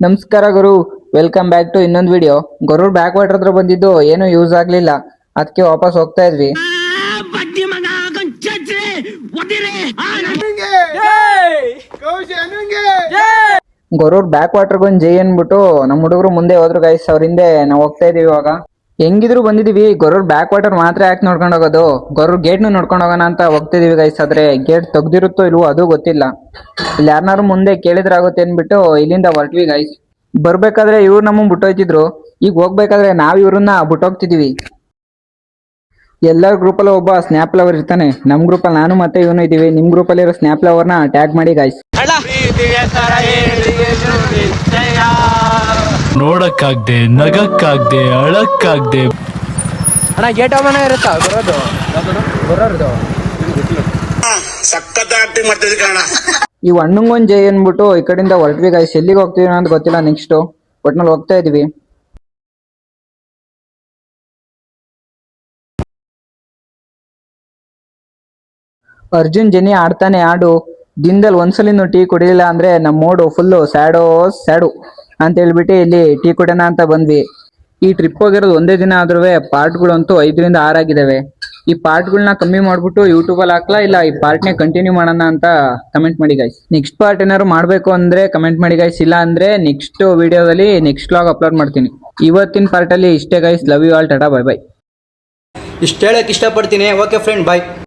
ನಮಸ್ಕಾರ ಗುರು, welcome back to ಇನ್ನೊಂದು video. Gorur back water ಹತ್ರ ಬಂದಿದ್ದು ಏನು ಯೂಸ್ ಆಗ್ಲಿಲ್ಲ, ಅದಕ್ಕೆ ವಾಪಸ್ ಹೋಗ್ತಾ ಇದ್ವಿ. ಗೊರೂರ್ ಬ್ಯಾಕ್ ವಾಟರ್ ಒಂದು ಜೈ ಅನ್ಬಿಟ್ಟು ನಮ್ಮ ಹುಡುಗರು ಮುಂದೆ ಹೋದ್ರು ಗೈಸ್, ಅವ್ರ ಹಿಂದೆ ನಾವು ಹೋಗ್ತಾ ಇದೀವಿ. ಇವಾಗ ಹೆಂಗಿದ್ರು ಬಂದಿದೀವಿ, ಗೊರೂರ್ ಬ್ಯಾಕ್ ವಾಟರ್ ಮಾತ್ರ ಯಾಕೆ ನೋಡ್ಕೊಂಡು ಹೋಗೋದು, ಗೊರೂರ್ ಗೇಟ್ ನೋಡ್ಕೊಂಡು ಹೋಗೋಣ ಅಂತ ಹೋಗ್ತಿದೀವಿ ಗೈಸ್. ಆದ್ರೆ ಗೇಟ್ ತೆಗ್ದಿರುತ್ತೋ ಇಲ್ವೋ ಅದು ಗೊತ್ತಿಲ್ಲ. ಇಲ್ಲಿ ಯಾರನ್ನಾರು ಮುಂದೆ ಕೇಳಿದ್ರಾಗುತ್ತೆ ಅನ್ಬಿಟ್ಟು ಇಲ್ಲಿಂದ ಹೊರಟ್ವಿ ಗೈಸ್. ಬರ್ಬೇಕಾದ್ರೆ ಇವ್ರು ನಮ್ಮನ್ನ ಬಿಟ್ಟೋಯ್ತಿದ್ರು, ಈಗ ಹೋಗ್ಬೇಕಾದ್ರೆ ನಾವ್ ಇವ್ರನ್ನ ಬಿಟ್ಟೋಗ್ತಿದೀವಿ. ಎಲ್ಲರ ಗ್ರೂಪಲ್ಲಿ ಒಬ್ಬ ಸ್ನ್ಯಾಪ್ ಲವರ್ ಇರ್ತಾನೆ. ನಮ್ ಗ್ರೂಪಲ್ಲಿ ನಾನು ಮತ್ತೆ ಇವನು ಇದೀವಿ. ನಿಮ್ ಗ್ರೂಪಲ್ಲಿ ಇರೋ ಸ್ನ್ಯಾಪ್ ಲವರ್ನ ಟ್ಯಾಗ್ ಮಾಡಿ ಗೈಸ್. ನೋಡಕ್ಕಾಗ್ದೆ, ನಗಕ್ಕಾಗ್ದೆ, ಅಳಕ್ಕಾಗ್ದೆ. ಅಣ್ಣ ಗೇಟ್ ಓಪನ್ ಇರುತ್ತಾ ಬರೋರ್ದು? ಸಖತ್ ಆಕ್ಟಿಂಗ್ ಮಾಡ್ತಿದ್ದೆ ಕಣ. ಈ ಹಣ್ಣುಂಗೊಂದ್ ಜೈ ಅನ್ಬಿಟ್ಟು ಈ ಕಡೆಯಿಂದ ಹೊರಟ್ವಿ ಗೈಸ್. ಎಲ್ಲಿಗೆ ಹೋಗ್ತೀವಿ ಅಂತ ಗೊತ್ತಿಲ್ಲ. ನೆಕ್ಸ್ಟ್ ಒಟ್ನಲ್ಲಿ ಹೋಗ್ತಾ ಇದೀವಿ. ಅರ್ಜುನ್ ಜನಿ ಆಡ್ತಾನೆ ಆಡು, ದಿನದಲ್ಲಿ ಒಂದ್ಸಲಿನೂ ಟೀ ಕುಡಿಲಿಲ್ಲ ಅಂದ್ರೆ ನಮ್ಮ ಮೂಡು ಫುಲ್ಲು ಸ್ಯಾಡು ಅಂತ ಹೇಳ್ಬಿಟ್ಟು ಇಲ್ಲಿ ಟೀ ಕುಡಿಯೋಣ ಅಂತ ಬಂದ್ವಿ. ಈ ಟ್ರಿಪ್ ಹೋಗಿರೋದು ಒಂದೇ ದಿನ ಆದ್ರೂ ಪಾರ್ಟ್ಗಳಂತೂ 5ರಿಂದ 6 ಆಗಿದಾವೆ. ಈ ಪಾರ್ಟ್ಗಳನ್ನ ಕಮ್ಮಿ ಮಾಡ್ಬಿಟ್ಟು ಯೂಟ್ಯೂಬಲ್ಲಿ ಹಾಕ್ಲಾ ಇಲ್ಲ ಈ ಪಾರ್ಟ್ನೇ ಕಂಟಿನ್ಯೂ ಮಾಡೋಣ ಅಂತ ಕಮೆಂಟ್ ಮಾಡಿ ಗೈಸ್. ನೆಕ್ಸ್ಟ್ ಪಾರ್ಟ್ ಏನಾದ್ರು ಮಾಡ್ಬೇಕು ಅಂದ್ರೆ ಕಮೆಂಟ್ ಮಾಡಿ ಗೈಸ್, ಇಲ್ಲ ಅಂದ್ರೆ ನೆಕ್ಸ್ಟ್ ವಿಡಿಯೋದಲ್ಲಿ ನೆಕ್ಸ್ಟ್ ವ್ಲಾಗ್ ಅಪ್ಲೋಡ್ ಮಾಡ್ತೀನಿ. ಇವತ್ತಿನ ಪಾರ್ಟ್ ಅಲ್ಲಿ ಇಷ್ಟೇ guys. Love you all, tata, bye bye. ಇಷ್ಟ ಹೇಳಕ್ ಇಷ್ಟಪಡ್ತೀನಿ. ಓಕೆ ಫ್ರೆಂಡ್, ಬಾಯ್.